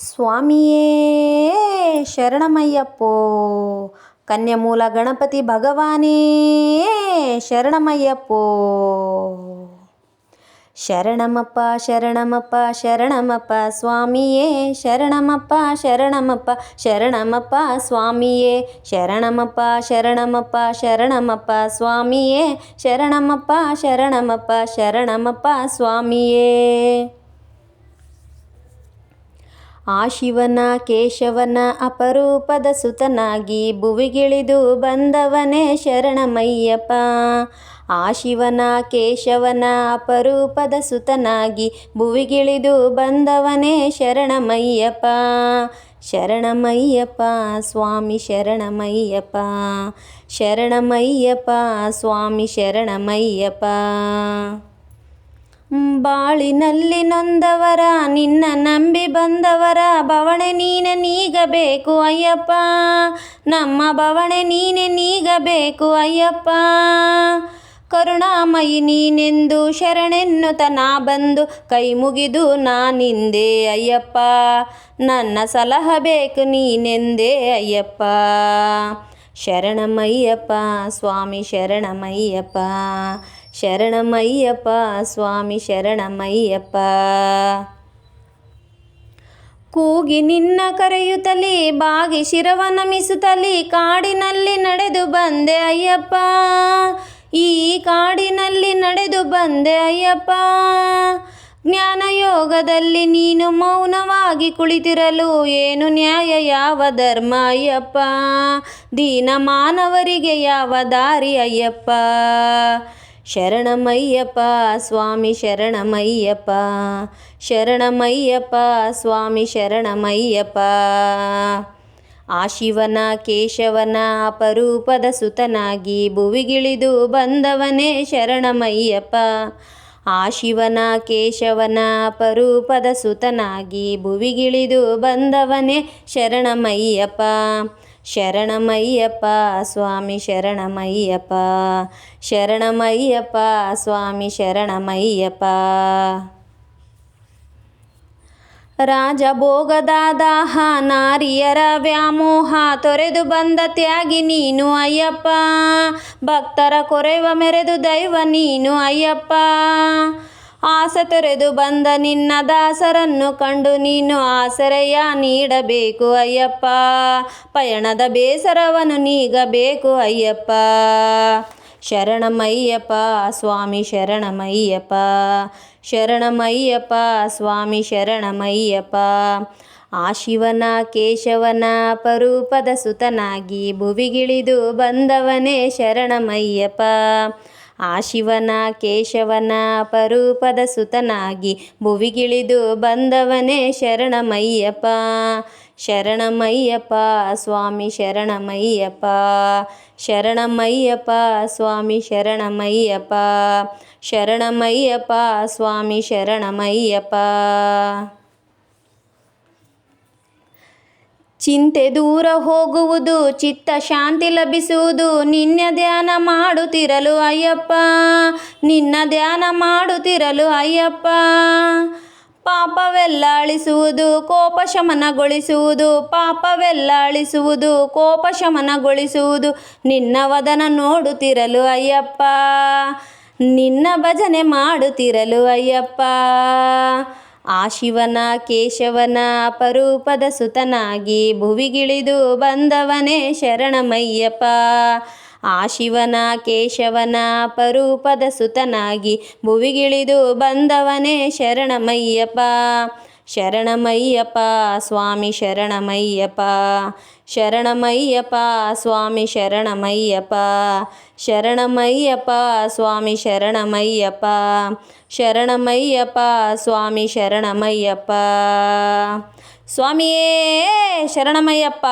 ಸ್ವಾಮಿಯೇ ಶರಣಮಯ್ಯಪ್ಪೋ ಕನ್ಯಮೂಲ ಗಣಪತಿ ಭಗವಾನೇ ಶರಣಮಯ್ಯಪ್ಪೋ. ಶರಣಮಪ್ಪ ಶರಣಮಪ್ಪ ಶರಣಮಪ್ಪ ಸ್ವಾಮಿಯೇ ಶರಣಮಪ್ಪ ಶರಣಮಪ್ಪ ಶರಣಮಪ್ಪ ಸ್ವಾಮಿಯೇ ಶರಣಮಪ್ಪ ಶರಣಮಪ್ಪ ಶರಣಮಪ್ಪ ಸ್ವಾಮಿಯೇ ಶರಣಮಪ್ಪ ಶರಣಮಪ್ಪ ಶರಣಮಪ್ಪ ಸ್ವಾಮಿಯೇ. ಆ ಶಿವನ ಕೇಶವನ ಅಪರೂಪದ ಸುತನಾಗಿ ಭುವಿಗಿಳಿದು ಬಂದವನೇ ಶರಣಮಯ್ಯಪ್ಪ. ಆ ಶಿವನ ಕೇಶವನ ಅಪರೂಪದ ಸುತನಾಗಿ ಭುವಿಗಿಳಿದು ಬಂದವನೇ ಶರಣಮಯ್ಯಪ್ಪ. ಶರಣಮಯ್ಯಪ್ಪ ಸ್ವಾಮಿ ಶರಣಮಯ್ಯಪ್ಪ ಶರಣಮಯ್ಯಪ್ಪ ಸ್ವಾಮಿ ಶರಣಮಯ್ಯಪ್ಪ. ಬಾಳಿನಲ್ಲಿ ನೊಂದವರ ನಿನ್ನ ನಂಬಿ ಬಂದವರ ಬವಣೆ ನೀನೆ ನೀಗಬೇಕು ಅಯ್ಯಪ್ಪ. ನಮ್ಮ ಬವಣೆ ನೀನೆ ನೀಗಬೇಕು ಅಯ್ಯಪ್ಪ. ಕರುಣಾಮಯಿ ನೀನೆಂದು ಶರಣೆನ್ನುತ ನಾ ಬಂದು ಕೈ ಮುಗಿದು ನಾನಿಂದೆ ಅಯ್ಯಪ್ಪ. ನನ್ನ ಸಲಹಬೇಕು ನೀನೆಂದೇ ಅಯ್ಯಪ್ಪ. ಶರಣಮಯ್ಯಪ್ಪ ಸ್ವಾಮಿ ಶರಣಮಯ್ಯಪ್ಪ ಶರಣಮಯ್ಯಪ್ಪ ಸ್ವಾಮಿ ಶರಣಮಯ್ಯಪ್ಪ. ಕೂಗಿ ನಿನ್ನ ಕರೆಯುತ್ತಲಿ ಬಾಗಿ ಶಿರವ ನಮಿಸುತ್ತಲಿ ಕಾಡಿನಲ್ಲಿ ನಡೆದು ಬಂದೆ ಅಯ್ಯಪ್ಪ. ಈ ಕಾಡಿನಲ್ಲಿ ನಡೆದು ಬಂದೆ ಅಯ್ಯಪ್ಪ. ಜ್ಞಾನಯೋಗದಲ್ಲಿ ನೀನು ಮೌನವಾಗಿ ಕುಳಿತಿರಲು ಏನು ನ್ಯಾಯ ಯಾವ ಧರ್ಮ ಅಯ್ಯಪ್ಪ. ದೀನ ಮಾನವರಿಗೆ ಯಾವ ದಾರಿ ಅಯ್ಯಪ್ಪ. ಶರಣಮಯ್ಯಪ್ಪ ಸ್ವಾಮಿ ಶರಣಮಯ್ಯಪ್ಪ ಶರಣಮಯ್ಯಪ್ಪ ಸ್ವಾಮಿ ಶರಣಮಯ್ಯಪ್ಪ. ಆ ಶಿವನ ಕೇಶವನ ಅಪರೂಪದ ಸುತನಾಗಿ ಭುವಿಗಿಳಿದು ಬಂದವನೇ ಶರಣಮಯ್ಯಪ್ಪ. ಆ ಶಿವನ ಕೇಶವನ ಅಪರೂಪದ ಸುತನಾಗಿ ಭುವಿಗಿಳಿದು ಬಂದವನೇ ಶರಣಮಯ್ಯಪ್ಪ. ಶರಣಮಯ್ಯಪ್ಪ ಸ್ವಾಮಿ ಶರಣಮಯ್ಯಪ್ಪ ಶರಣಮಯ್ಯಪ್ಪ ಸ್ವಾಮಿ ಶರಣಮಯ್ಯಪ್ಪ. ರಾಜಭೋಗದ ದಾಹ ನಾರಿಯರ ವ್ಯಾಮೋಹ ತೊರೆದು ಬಂದ ತ್ಯಾಗಿ ನೀನು ಅಯ್ಯಪ್ಪ. ಭಕ್ತರ ಕೊರೆವ ಮೆರೆದು ದೈವ ನೀನು ಅಯ್ಯಪ್ಪ. ಆಸೆ ತೊರೆದು ಬಂದ ನಿನ್ನ ದಾಸರನ್ನು ಕಂಡು ನೀನು ಆಸರೆಯ ನೀಡಬೇಕು ಅಯ್ಯಪ್ಪ. ಪಯಣದ ಬೇಸರವನ್ನು ನೀಗಬೇಕು ಅಯ್ಯಪ್ಪ. ಶರಣಮಯ್ಯಪ್ಪ ಸ್ವಾಮಿ ಶರಣಮಯ್ಯಪ್ಪ ಶರಣಮಯ್ಯಪ್ಪ ಸ್ವಾಮಿ ಶರಣಮಯ್ಯಪ್ಪ. ಆ ಶಿವನ ಕೇಶವನ ಅಪರೂಪದ ಸುತನಾಗಿ ಭುವಿಗಿಳಿದು ಬಂದವನೇ ಶರಣಮಯ್ಯಪ್ಪ. ಆ ಶಿವನ ಕೇಶವನ ಅಪರೂಪದ ಸುತನಾಗಿ ಭುವಿಗಿಳಿದು ಬಂದವನೇ ಶರಣಮಯ್ಯಪ್ಪ. ಶರಣಮಯ್ಯಪ್ಪ ಸ್ವಾಮಿ ಶರಣಮಯ್ಯಪ್ಪ ಶರಣಮಯ್ಯಪ್ಪ ಸ್ವಾಮಿ ಶರಣಮಯ್ಯಪ್ಪ ಶರಣಮಯ್ಯಪ್ಪ ಸ್ವಾಮಿ ಶರಣಮಯ್ಯಪ್ಪ. ಚಿಂತೆ ದೂರ ಹೋಗುವುದು ಚಿತ್ತ ಶಾಂತಿ ಲಭಿಸುವುದು ನಿನ್ನ ಧ್ಯಾನ ಮಾಡುತ್ತಿರಲು ಅಯ್ಯಪ್ಪ. ನಿನ್ನ ಧ್ಯಾನ ಮಾಡುತ್ತಿರಲು ಅಯ್ಯಪ್ಪ. ಪಾಪವೆಲ್ಲ ಅಳಿಸುವುದು ಕೋಪ ಶಮನಗೊಳಿಸುವುದು ಪಾಪವೆಲ್ಲ ಅಳಿಸುವುದು ಕೋಪ ಶಮನಗೊಳಿಸುವುದು ನಿನ್ನ ವದನ ನೋಡುತ್ತಿರಲು ಅಯ್ಯಪ್ಪ. ನಿನ್ನ ಭಜನೆ ಮಾಡುತ್ತಿರಲು ಅಯ್ಯಪ್ಪ. ಆ ಶಿವನ ಕೇಶವನ ಅಪರೂಪದ ಸುತನಾಗಿ ಭುವಿಗಿಳಿದು ಬಂದವನೇ ಶರಣಮಯ್ಯಪ್ಪ. ಆ ಶಿವನ ಕೇಶವನ ಅಪರೂಪದ ಸುತನಾಗಿ ಭುವಿಗಿಳಿದು ಬಂದವನೇ ಶರಣಮಯ್ಯಪ್ಪ. ಶರಣಮಯ್ಯಪ್ಪ ಸ್ವಾಮಿ ಶರಣಮಯ್ಯಪ್ಪ ಶರಣಮಯ್ಯಪ್ಪ ಸ್ವಾಮಿ ಶರಣಮಯ್ಯಪ್ಪ ಶರಣಮಯ್ಯಪ್ಪ ಸ್ವಾಮಿ ಶರಣಮಯ್ಯಪ್ಪ ಶರಣಮಯ್ಯಪ್ಪ ಸ್ವಾಮಿ ಶರಣಮಯ್ಯಪ್ಪ. ಸ್ವಾಮಿಯೇ ಶರಣಮಯ್ಯಪ್ಪ.